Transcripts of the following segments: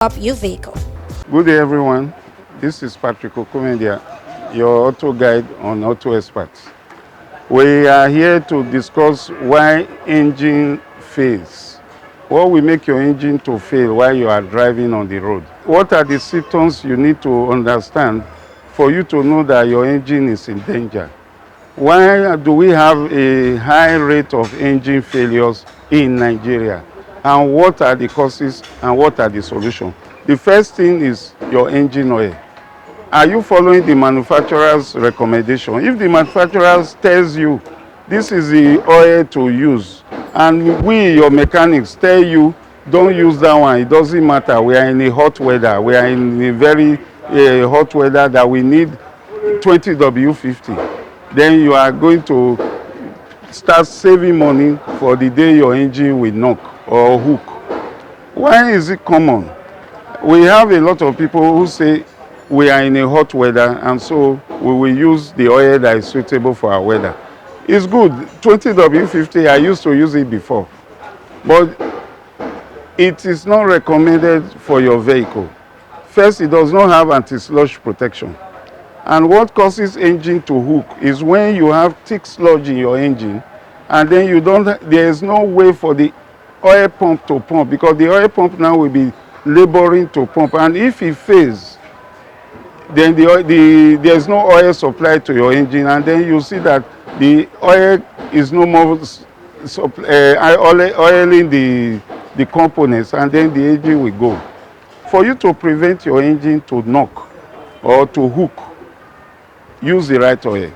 Up your vehicle. Good day, everyone. This is Patrick Okumendia, your auto guide on Auto Experts. We are here to discuss why engine fails. What will make your engine to fail while you are driving on the road? What are the symptoms you need to understand for you to know that your engine is in danger? Why do we have a high rate of engine failures in Nigeria? And what are the causes and what are the solutions? The first thing is your engine oil. Are you following the manufacturer's recommendation? If the manufacturer tells you this is the oil to use, and we, your mechanics, tell you don't use that one, it doesn't matter. We are in a hot weather. We are in a very hot weather that we need 20 W50. Then you are going to start saving money for the day your engine will knock or hook. Why is it common? We have a lot of people who say we are in a hot weather and so we will use the oil that is suitable for our weather. It's good. 20 W50, I used to use it before. But it is not recommended for your vehicle. First, it does not have anti-sludge protection. And what causes engine to hook is when you have thick sludge in your engine and then there is no way for the oil pump to pump, because the oil pump now will be laboring to pump, and if it fails, then there is no oil supply to your engine, and then you see that the oil is no more oiling the components, and then the engine will go. For you to prevent your engine to knock or to hook, use the right oil.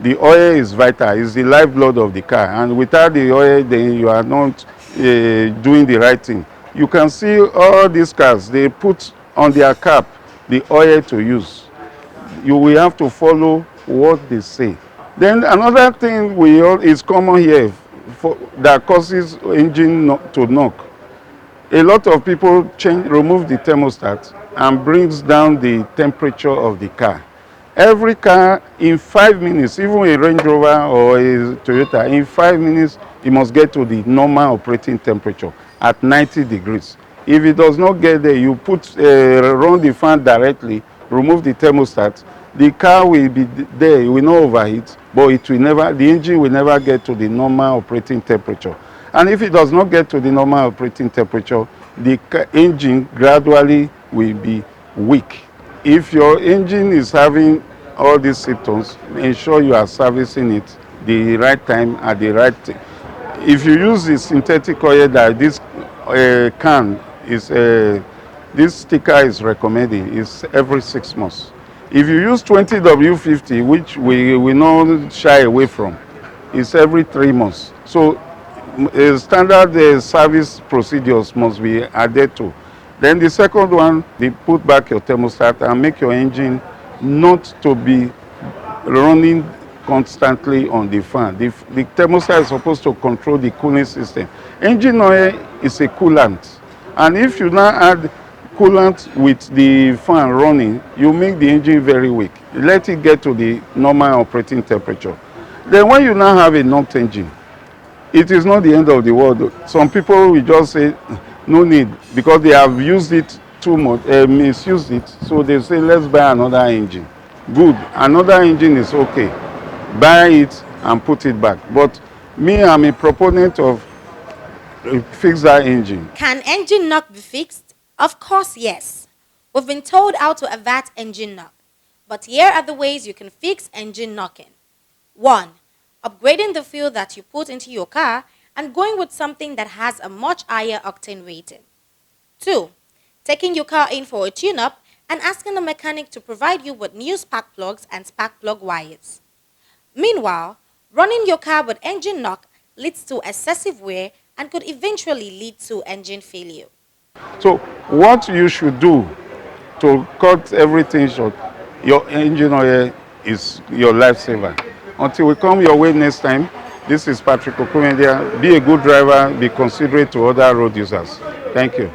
The oil is vital, it's the lifeblood of the car, and without the oil, then you are not doing the right thing. You can see all these cars, they put on their cap the oil to use. You will have to follow what they say. Then another thing is common here that causes engine to knock. A lot of people remove the thermostat and brings down the temperature of the car. Every car in 5 minutes, even a Range Rover or a Toyota, in 5 minutes, it must get to the normal operating temperature at 90 degrees. If it does not get there, you run the fan directly, remove the thermostat, the car will be there, it will not overheat, but the engine will never get to the normal operating temperature. And if it does not get to the normal operating temperature, the engine gradually will be weak. If your engine is having all these symptoms, ensure you are servicing it the right time at the right time. If you use the synthetic oil that this this sticker is recommending, is every 6 months. If you use 20 W50, which we will not shy away from, it's every 3 months. So standard service procedures must be added to. Then the second one, they put back your thermostat and make your engine not to be running constantly on the fan. The thermostat is supposed to control the cooling system. Engine oil is a coolant. And if you now add coolant with the fan running, you make the engine very weak. Let it get to the normal operating temperature. Then when you now have a knocked engine, it is not the end of the world. Some people will just say, no need, because they have used it too much, misused it. So they say, let's buy another engine. Good, another engine is okay. Buy it and put it back. But me, I'm a proponent of fix that engine. Can engine knock be fixed? Of course, yes. We've been told how to avert engine knock. But here are the ways you can fix engine knocking. 1. Upgrading the fuel that you put into your car and going with something that has a much higher octane rating. 2. Taking your car in for a tune-up and asking the mechanic to provide you with new spark plugs and spark plug wires. Meanwhile, running your car with engine knock leads to excessive wear and could eventually lead to engine failure. So what you should do to cut everything short, your engine oil is your lifesaver. Until we come your way next time, this is Patrick Okumendia. Be a good driver, be considerate to other road users. Thank you.